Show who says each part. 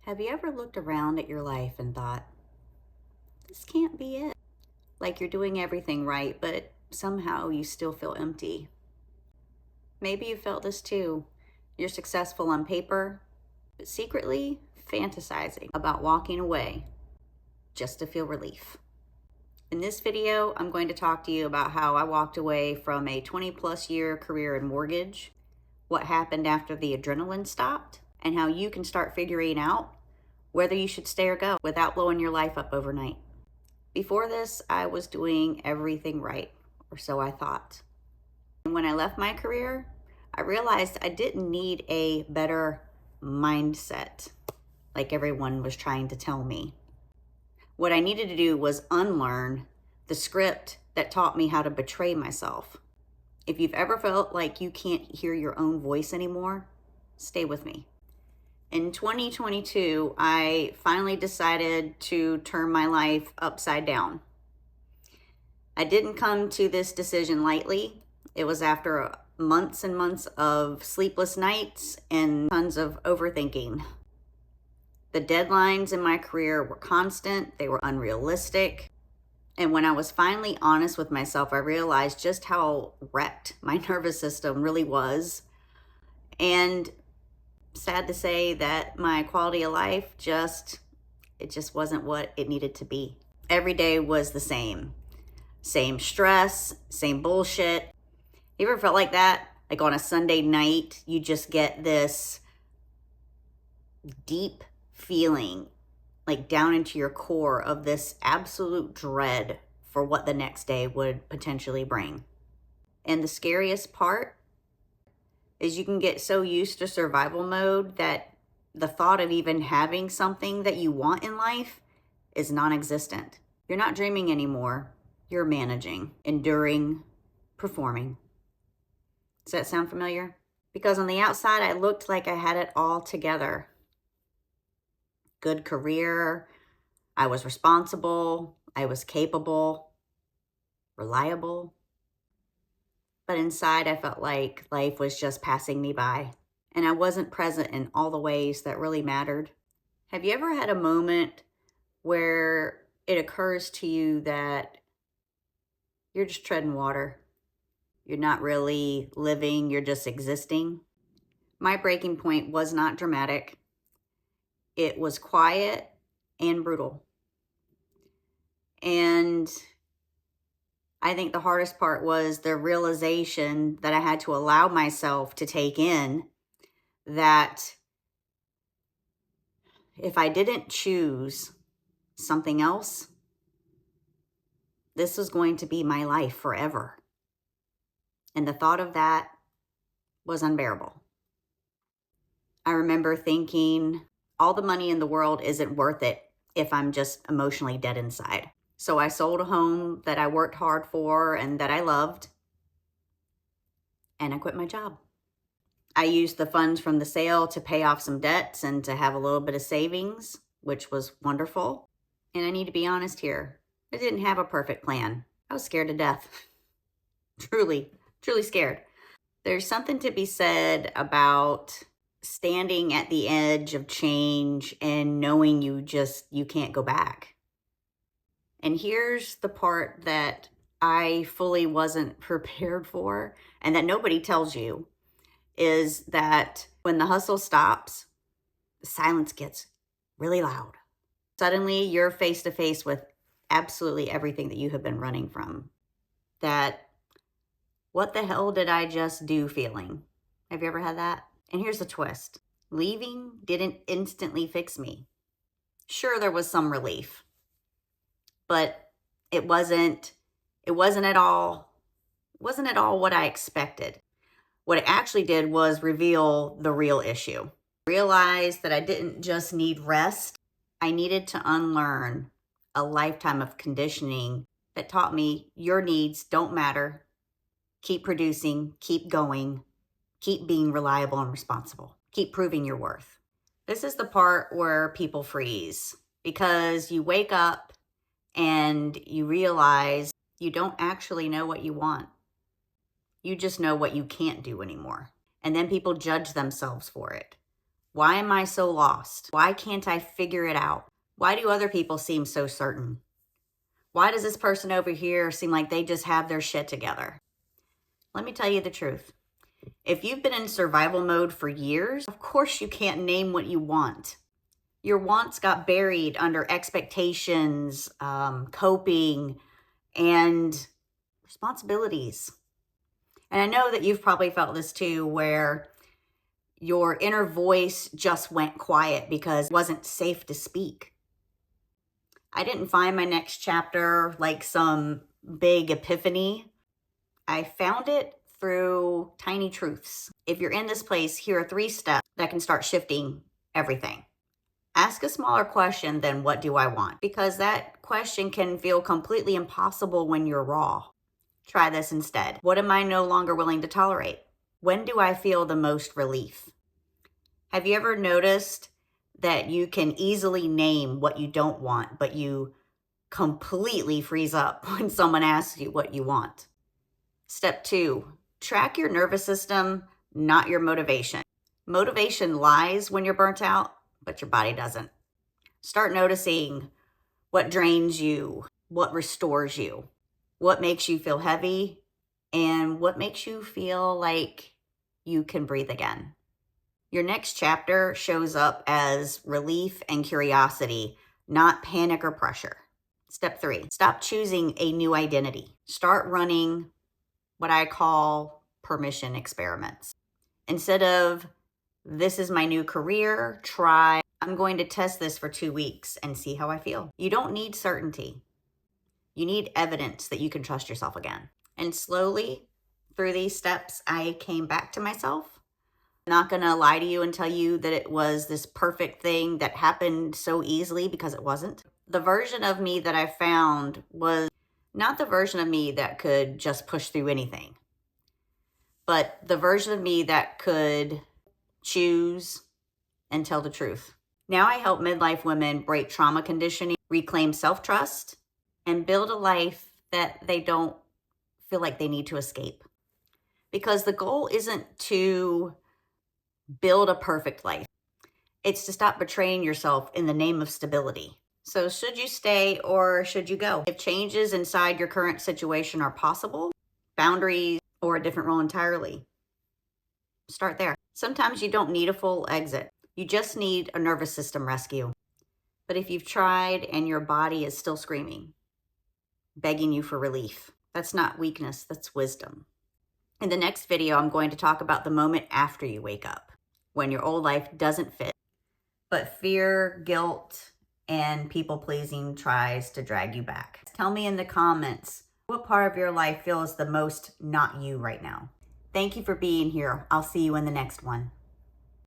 Speaker 1: Have you ever looked around at your life and thought, this can't be it? Like you're doing everything right, but somehow you still feel empty. Maybe you felt this too. You're successful on paper, but secretly fantasizing about walking away just to feel relief. In this video, I'm going to talk to you about how I walked away from a 20+ year career in mortgage, what happened after the adrenaline stopped, and how you can start figuring out whether you should stay or go without blowing your life up overnight. Before this, I was doing everything right, or so I thought. And when I left my career, I realized I didn't need a better mindset like everyone was trying to tell me. What I needed to do was unlearn the script that taught me how to betray myself. If you've ever felt like you can't hear your own voice anymore, stay with me. In 2022, I finally decided to turn my life upside down. I didn't come to this decision lightly. It was after months and months of sleepless nights and tons of overthinking. The deadlines in my career were constant, they were unrealistic. And when I was finally honest with myself, I realized just how wrecked my nervous system really was. And sad to say that my quality of life just wasn't what it needed to be. Every day was the same. Same stress, same bullshit. You ever felt like that? Like on a Sunday night, you just get this deep feeling, like down into your core, of this absolute dread for what the next day would potentially bring. And the scariest part is you can get so used to survival mode that the thought of even having something that you want in life is non-existent. You're not dreaming anymore. You're managing, enduring, performing. Does that sound familiar? Because on the outside, I looked like I had it all together. Good career, I was responsible, I was capable, reliable. But inside, I felt like life was just passing me by, and I wasn't present in all the ways that really mattered. Have you ever had a moment where it occurs to you that you're just treading water? You're not really living, you're just existing? My breaking point was not dramatic. It was quiet and brutal. And I think the hardest part was the realization that I had to allow myself to take in that if I didn't choose something else, this was going to be my life forever. And the thought of that was unbearable. I remember thinking, all the money in the world isn't worth it if I'm just emotionally dead inside. So I sold a home that I worked hard for and that I loved, and I quit my job. I used the funds from the sale to pay off some debts and to have a little bit of savings, which was wonderful. And I need to be honest here, I didn't have a perfect plan. I was scared to death. Truly scared. There's something to be said about standing at the edge of change and knowing you can't go back. And here's the part that I fully wasn't prepared for, and that nobody tells you, is that when the hustle stops, the silence gets really loud. Suddenly, you're face to face with absolutely everything that you have been running from. That, what the hell did I just do feeling? Have you ever had that? And here's the twist. Leaving didn't instantly fix me. Sure, there was some relief, but it wasn't at all what I expected. What it actually did was reveal the real issue. Realize that I didn't just need rest. I needed to unlearn a lifetime of conditioning that taught me your needs don't matter. Keep producing, keep going, keep being reliable and responsible. Keep proving your worth. This is the part where people freeze, because you wake up and you realize you don't actually know what you want. You just know what you can't do anymore. And then people judge themselves for it. Why am I so lost? Why can't I figure it out? Why do other people seem so certain? Why does this person over here seem like they just have their shit together? Let me tell you the truth. If you've been in survival mode for years, of course you can't name what you want. Your wants got buried under expectations, coping, and responsibilities. And I know that you've probably felt this too, where your inner voice just went quiet because it wasn't safe to speak. I didn't find my next chapter like some big epiphany. I found it through tiny truths. If you're in this place, here are 3 steps that can start shifting everything. Ask a smaller question than what do I want? Because that question can feel completely impossible when you're raw. Try this instead. What am I no longer willing to tolerate? When do I feel the most relief? Have you ever noticed that you can easily name what you don't want, but you completely freeze up when someone asks you what you want? Step 2, track your nervous system, not your motivation. Motivation lies when you're burnt out, but your body doesn't. Start noticing what drains you, what restores you, what makes you feel heavy, and what makes you feel like you can breathe again. Your next chapter shows up as relief and curiosity, not panic or pressure. Step 3, stop choosing a new identity. Start running what I call permission experiments. Instead of, this is my new career, try, I'm going to test this for 2 weeks and see how I feel. You don't need certainty. You need evidence that you can trust yourself again. And slowly, through these steps, I came back to myself. I'm not going to lie to you and tell you that it was this perfect thing that happened so easily, because it wasn't. The version of me that I found was not the version of me that could just push through anything, but the version of me that could choose and tell the truth. Now I help midlife women break trauma conditioning, reclaim self-trust, and build a life that they don't feel like they need to escape. Because the goal isn't to build a perfect life. It's to stop betraying yourself in the name of stability. So should you stay or should you go? If changes inside your current situation are possible, boundaries, or a different role entirely, start there. Sometimes you don't need a full exit. You just need a nervous system rescue. But if you've tried and your body is still screaming, begging you for relief, that's not weakness, that's wisdom. In the next video, I'm going to talk about the moment after you wake up, when your old life doesn't fit, but fear, guilt, and people-pleasing tries to drag you back. Tell me in the comments, what part of your life feels the most not you right now? Thank you for being here. I'll see you in the next one.